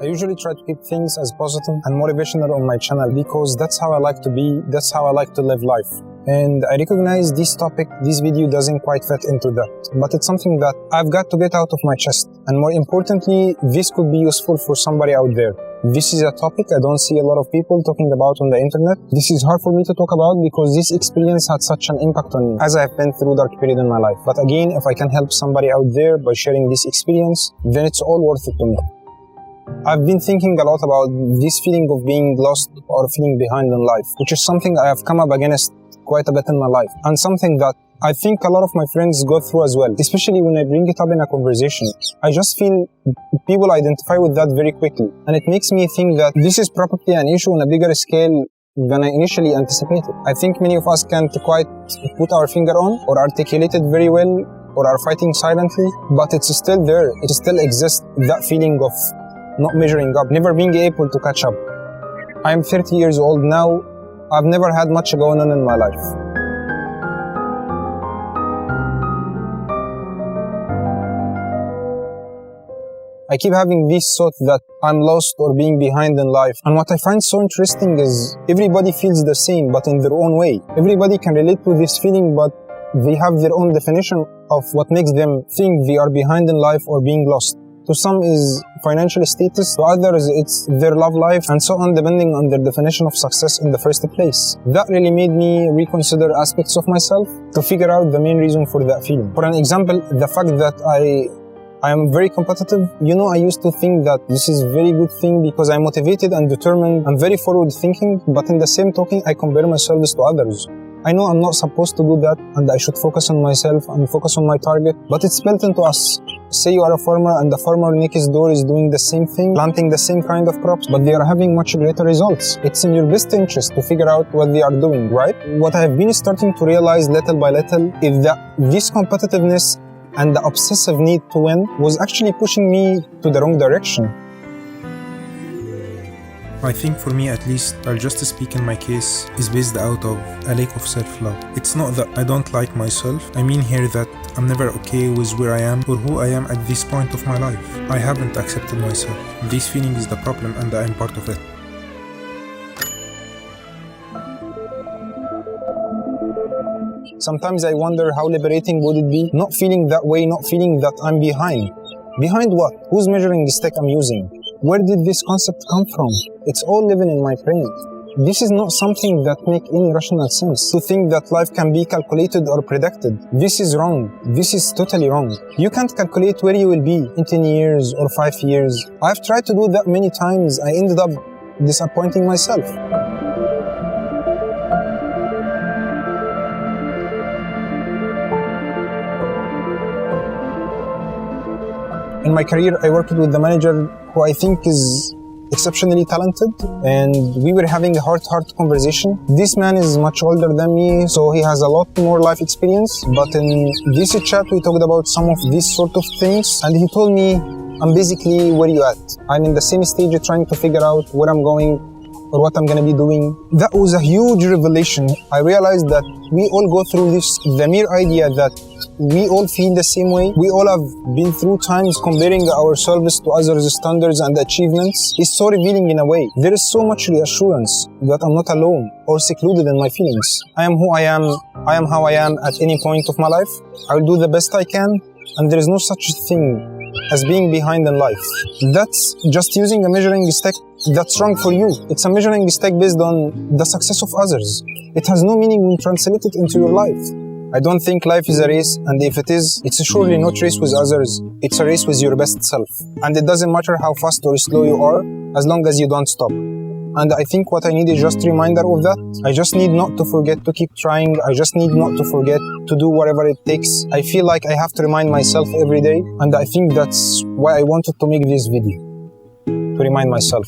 usually try to keep things as positive and motivational on my channel because that's how I like to be, that's how I like to live life. And I recognize this video doesn't quite fit into that, but it's something that I've got to get out of my chest. And more importantly, this could be useful for somebody out there. This is a topic I don't see a lot of people talking about on the internet. This is hard for me to talk about because this experience had such an impact on me as I've been through dark period in my life. But again, if I can help somebody out there by sharing this experience, then it's all worth it to me. I've been thinking a lot about this feeling of being lost or feeling behind in life, which is something I have come up against quite a bit in my life, and something that I think a lot of my friends go through as well, especially when I bring it up in a conversation. I just feel people identify with that very quickly, and it makes me think that this is probably an issue on a bigger scale than I initially anticipated. I think many of us can't quite put our finger on or articulate it very well, or are fighting silently, but it's still there. It still exists, that feeling of not measuring up, never being able to catch up. I'm 30 years old now. I've never had much going on in my life. I keep having this thought that I'm lost or being behind in life. And what I find so interesting is everybody feels the same, but in their own way. Everybody can relate to this feeling, but they have their own definition of what makes them think they are behind in life or being lost. To some is financial status, to others it's their love life, and so on, depending on their definition of success in the first place. That really made me reconsider aspects of myself to figure out the main reason for that feeling. For an example, the fact that I am very competitive. I used to think that this is a very good thing because I'm motivated and determined. I'm very forward thinking, but in the same token, I compare myself to others. I know I'm not supposed to do that, and I should focus on myself and focus on my target, but it's built into us. Say you are a farmer and the farmer next door is doing the same thing, planting the same kind of crops, but they are having much greater results. It's in your best interest to figure out what they are doing, right? What I have been starting to realize little by little is that this competitiveness and the obsessive need to win was actually pushing me to the wrong direction. I think for me at least, I'll just speak in my case, is based out of a lack of self-love. It's not that I don't like myself, I mean here that I'm never okay with where I am or who I am at this point of my life. I haven't accepted myself. This feeling is the problem and I am part of it. Sometimes I wonder how liberating would it be not feeling that way, not feeling that I'm behind. Behind what? Who's measuring the stick I'm using? Where did this concept come from? It's all living in my brain. This is not something that makes any rational sense. To think that life can be calculated or predicted. This is wrong. This is totally wrong. You can't calculate where you will be in 10 years or 5 years. I've tried to do that many times. I ended up disappointing myself. In my career, I worked with the manager who I think is exceptionally talented, and we were having a heart-to-heart conversation. This man is much older than me, so he has a lot more life experience, but in this chat we talked about some of these sort of things, and he told me, I'm basically where you at. I'm in the same stage of trying to figure out where I'm going or what I'm gonna be doing. That was a huge revelation. I realized that we all go through this, the mere idea that we all feel the same way. We all have been through times comparing ourselves to others' standards and achievements. It's so revealing in a way. There is so much reassurance that I'm not alone or secluded in my feelings. I am who I am how I am at any point of my life. I'll do the best I can, and there is no such thing as being behind in life. That's just using a measuring stick that's wrong for you. It's a measuring stick based on the success of others. It has no meaning when translated into your life. I don't think life is a race, and if it is, it's surely not a race with others. It's a race with your best self. And it doesn't matter how fast or slow you are, as long as you don't stop. And I think what I need is just a reminder of that. I just need not to forget to keep trying. I just need not to forget to do whatever it takes. I feel like I have to remind myself every day, and I think that's why I wanted to make this video. To remind myself.